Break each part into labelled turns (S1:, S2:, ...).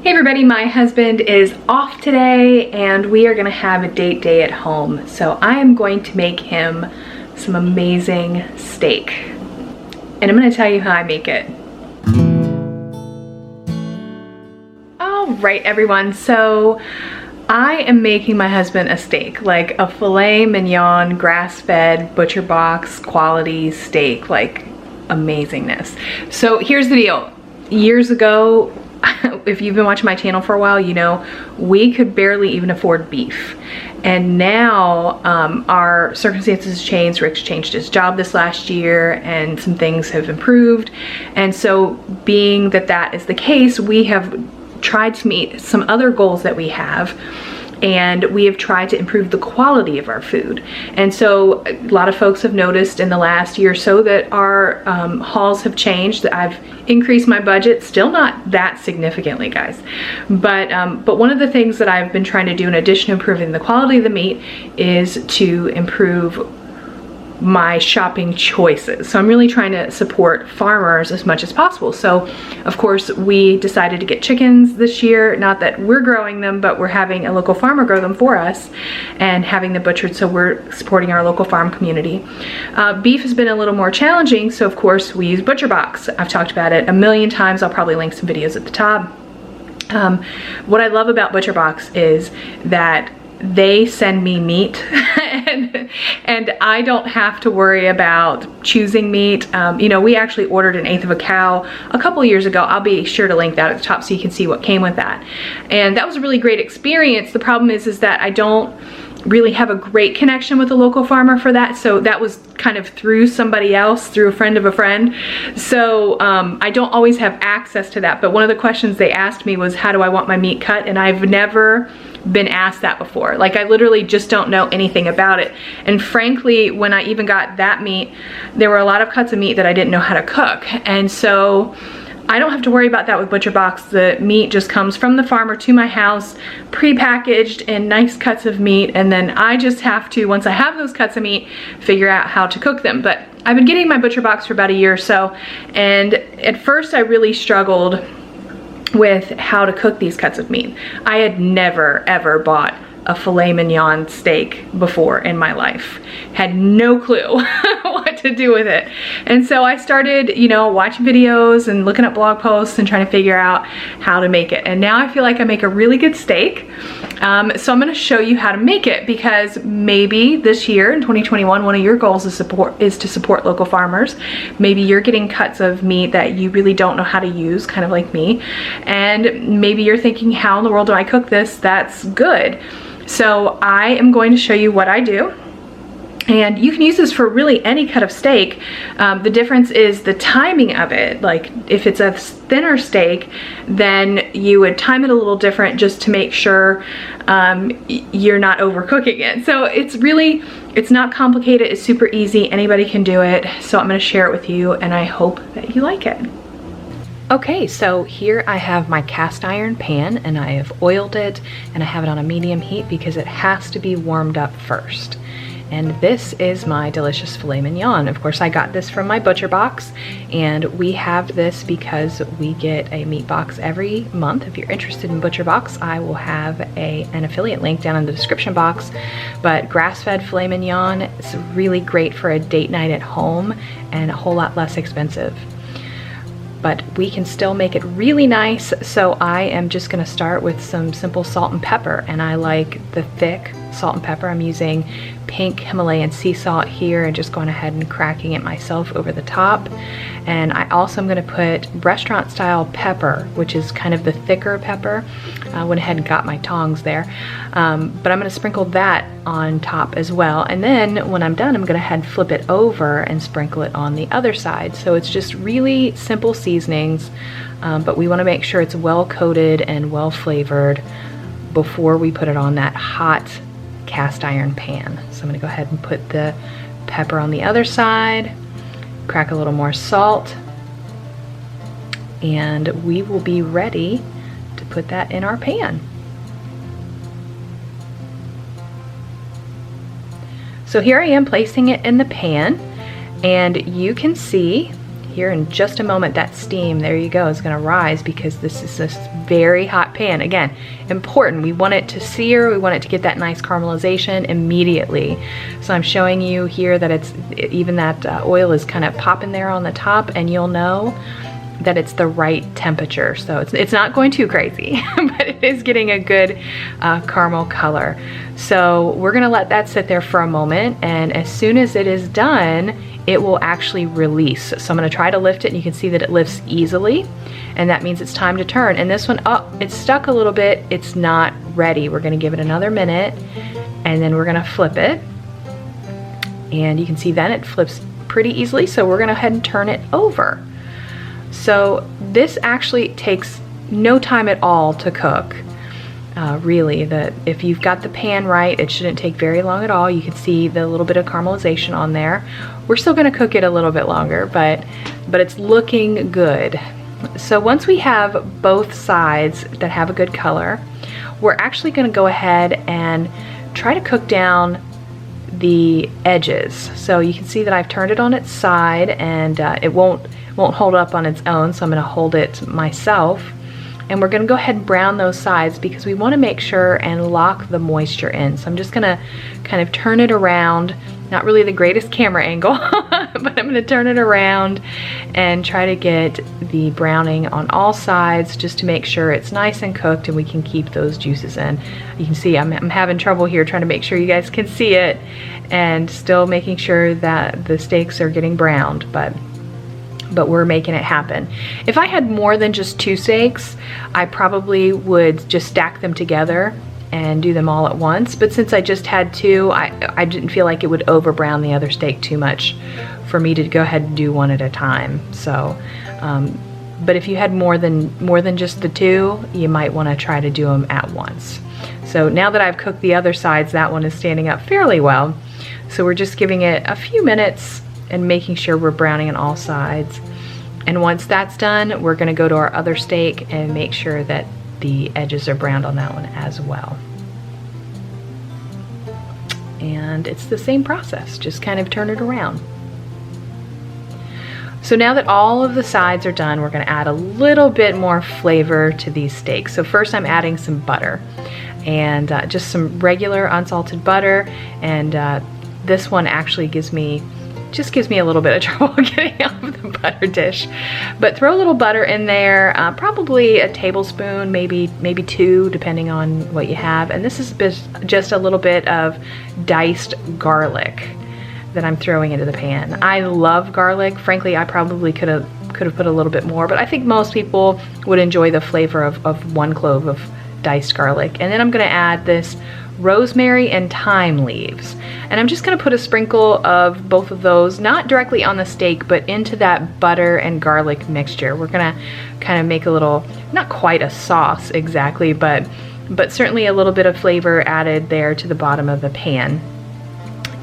S1: Hey everybody, my husband is off today and we are gonna have a date day at home. So I am going to make him some amazing steak. And I'm gonna tell you how I make it. All right, everyone, so I am making my husband a steak, like a filet mignon, grass-fed, ButcherBox quality steak, like amazingness. So here's the deal. Years ago, if you've been watching my channel for a while, you know, we could barely even afford beef. And now our circumstances changed. Rick's changed his job this last year and some things have improved. And so being that that is the case, we have tried to meet some other goals that we have, and we have tried to improve the quality of our food. And so a lot of folks have noticed in the last year or so that our hauls have changed, that I've increased my budget, still not that significantly, guys. But one of the things that I've been trying to do in addition to improving the quality of the meat is to improve my shopping choices. So I'm really trying to support farmers as much as possible. So of course we decided to get chickens this year. Not that we're growing them, but we're having a local farmer grow them for us and having them butchered, so we're supporting our local farm community. Beef has been a little more challenging, so of course we use ButcherBox. I've talked about it a million times. I'll probably link some videos at the top. What I love about ButcherBox is that they send me meat and I don't have to worry about choosing meat. You know, we actually ordered an eighth of a cow a couple years ago. I'll be sure to link that at the top so you can see what came with that. And that was a really great experience. The problem is that I don't really have a great connection with a local farmer for that. So that was kind of through somebody else, through a friend of a friend. So I don't always have access to that. But one of the questions they asked me was, how do I want my meat cut? And I've never been asked that before. Like, I literally just don't know anything about it. And frankly, when I even got that meat, there were a lot of cuts of meat that I didn't know how to cook. And so I don't have to worry about that with ButcherBox. The meat just comes from the farmer to my house, pre-packaged in nice cuts of meat, and then I just have to, once I have those cuts of meat, figure out how to cook them. But I've been getting my ButcherBox for about a year or so, and at first I really struggled with how to cook these cuts of meat. I had never ever bought a filet mignon steak before in my life. Had no clue what to do with it. And so I started, you know, watching videos and looking up blog posts and trying to figure out how to make it. And now I feel like I make a really good steak. So I'm gonna show you how to make it, because maybe this year in 2021, one of your goals is to support local farmers. Maybe you're getting cuts of meat that you really don't know how to use, kind of like me. And maybe you're thinking, how in the world do I cook this that's good? So I am going to show you what I do. And you can use this for really any cut of steak. The difference is the timing of it. Like if it's a thinner steak, then you would time it a little different just to make sure you're not overcooking it. So it's not complicated, it's super easy, anybody can do it. So I'm gonna share it with you and I hope that you like it. Okay, so here I have my cast iron pan and I have oiled it and I have it on a medium heat because it has to be warmed up first. And this is my delicious filet mignon. Of course, I got this from my ButcherBox, and we have this because we get a meat box every month. If you're interested in ButcherBox, I will have an affiliate link down in the description box. But grass-fed filet mignon is really great for a date night at home and a whole lot less expensive. But we can still make it really nice, so I am just gonna start with some simple salt and pepper, and I like the thick salt and pepper. I'm using pink Himalayan sea salt here and just going ahead and cracking it myself over the top. And I also am gonna put restaurant style pepper, which is kind of the thicker pepper. I went ahead and got my tongs there. But I'm gonna sprinkle that on top as well. And then when I'm done, I'm gonna head flip it over and sprinkle it on the other side. So it's just really simple seasonings, but we wanna make sure it's well coated and well flavored before we put it on that hot cast iron pan. So I'm gonna go ahead and put the pepper on the other side, crack a little more salt, and we will be ready to put that in our pan. So here I am placing it in the pan, and you can see here in just a moment, that steam, there you go, is gonna rise because this is this very hot pan. Again, important, we want it to sear, we want it to get that nice caramelization immediately. So I'm showing you here that it's, even that oil is kind of popping there on the top, and you'll know that it's the right temperature. So it's not going too crazy, but it is getting a good caramel color. So we're gonna let that sit there for a moment, and as soon as it is done, it will actually release. So I'm gonna try to lift it, and you can see that it lifts easily, and that means it's time to turn. And this one, oh, it's stuck a little bit, it's not ready. We're gonna give it another minute, and then we're gonna flip it. And you can see then it flips pretty easily, so we're gonna go ahead and turn it over. So this actually takes no time at all to cook. Really, that if you've got the pan right, it shouldn't take very long at all. You can see the little bit of caramelization on there. We're still gonna cook it a little bit longer, but it's looking good. So once we have both sides that have a good color, we're actually gonna go ahead and try to cook down the edges. So you can see that I've turned it on its side, and it won't hold up on its own, so I'm gonna hold it myself. And we're gonna go ahead and brown those sides because we wanna make sure and lock the moisture in. So I'm just gonna kind of turn it around. Not really the greatest camera angle, but I'm gonna turn it around and try to get the browning on all sides just to make sure it's nice and cooked and we can keep those juices in. You can see I'm having trouble here trying to make sure you guys can see it, and still making sure that the steaks are getting browned, but we're making it happen. If I had more than just 2 steaks, I probably would just stack them together and do them all at once. But since I just had 2, I didn't feel like it would over brown the other steak too much for me to go ahead and do one at a time. So, but if you had more than just the 2, you might want to try to do them at once. So now that I've cooked the other sides, that one is standing up fairly well. So we're just giving it a few minutes and making sure we're browning on all sides. And once that's done, we're gonna go to our other steak and make sure that the edges are browned on that one as well. And it's the same process, just kind of turn it around. So now that all of the sides are done, we're gonna add a little bit more flavor to these steaks. So first I'm adding some butter, and just some regular unsalted butter, and this one actually gives me a little bit of trouble getting off the butter dish. But throw a little butter in there, probably a tablespoon, maybe 2, depending on what you have. And this is just a little bit of diced garlic that I'm throwing into the pan. I love garlic. Frankly, I probably could have put a little bit more, but I think most people would enjoy the flavor of 1 clove of diced garlic. And then I'm gonna add this rosemary and thyme leaves. And I'm just gonna put a sprinkle of both of those, not directly on the steak, but into that butter and garlic mixture. We're gonna kind of make a little, not quite a sauce exactly, but certainly a little bit of flavor added there to the bottom of the pan.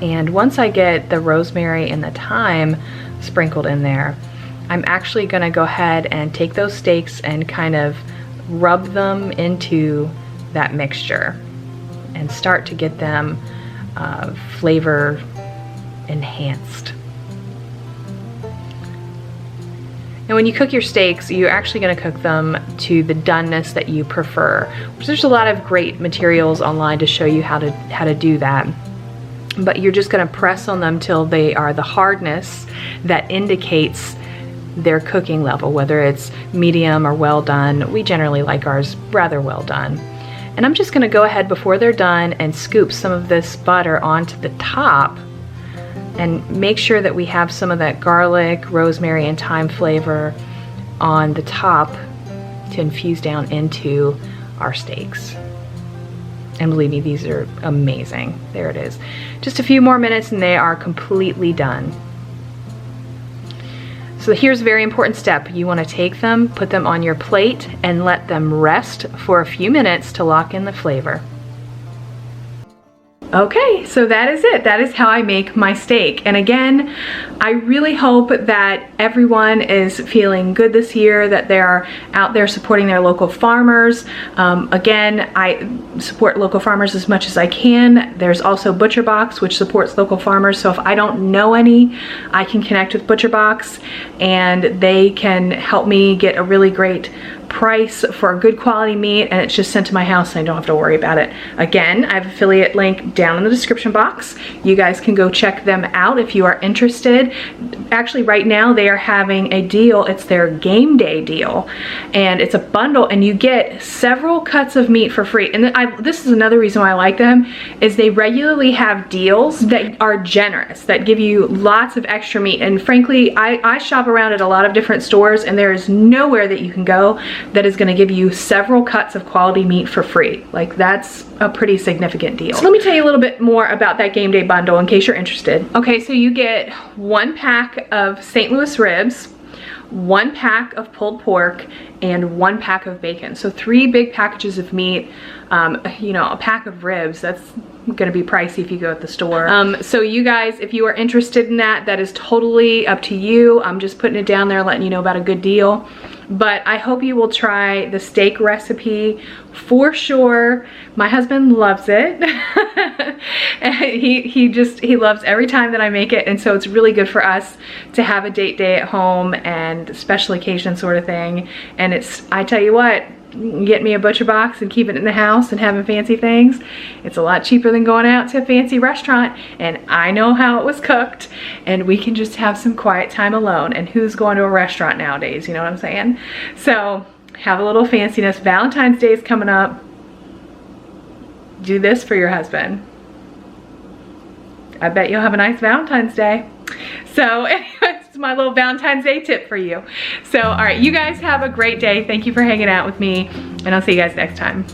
S1: And once I get the rosemary and the thyme sprinkled in there, I'm actually gonna go ahead and take those steaks and kind of rub them into that mixture and start to get them flavor enhanced. Now when you cook your steaks, you're actually gonna cook them to the doneness that you prefer. There's a lot of great materials online to show you how to do that. But you're just gonna press on them till they are the hardness that indicates their cooking level, whether it's medium or well done. We generally like ours rather well done. And I'm just gonna go ahead before they're done and scoop some of this butter onto the top and make sure that we have some of that garlic, rosemary, and thyme flavor on the top to infuse down into our steaks. And believe me, these are amazing. There it is. Just a few more minutes and they are completely done. So here's a very important step. You want to take them, put them on your plate, and let them rest for a few minutes to lock in the flavor. Okay, so that is it. That is how I make my steak. And again, I really hope that everyone is feeling good this year, that they're out there supporting their local farmers. Again, I support local farmers as much as I can. There's also ButcherBox, which supports local farmers. So if I don't know any, I can connect with ButcherBox and they can help me get a really great price for a good quality meat, and it's just sent to my house and I don't have to worry about it. Again, I have an affiliate link down in the description box. You guys can go check them out if you are interested. Actually, right now they are having a deal. It's their game day deal, and it's a bundle, and you get several cuts of meat for free. And this is another reason why I like them, is they regularly have deals that are generous, that give you lots of extra meat. And frankly, I shop around at a lot of different stores, and there is nowhere that you can go that is going to give you several cuts of quality meat for free. Like, that's a pretty significant deal. So let me tell you a little bit more about that game day bundle in case you're interested. Okay, so you get 1 pack of St. Louis ribs, 1 pack of pulled pork, and 1 pack of bacon. So 3 big packages of meat. You know, a pack of ribs, that's gonna be pricey if you go at the store. So you guys, if you are interested in that, that is totally up to you. I'm just putting it down there, letting you know about a good deal. But I hope you will try the steak recipe for sure. My husband loves it. he loves every time that I make it, and so it's really good for us to have a date day at home and special occasion sort of thing. And it's, I tell you what, get me a ButcherBox and keep it in the house and having fancy things. It's a lot cheaper than going out to a fancy restaurant, and I know how it was cooked, and we can just have some quiet time alone. And who's going to a restaurant nowadays, you know what I'm saying? So have a little fanciness. Valentine's Day is coming up. Do this for your husband. I bet you'll have a nice Valentine's Day. So anyways, it's my little Valentine's Day tip for you. So all right, you guys have a great day. Thank you for hanging out with me, and I'll see you guys next time.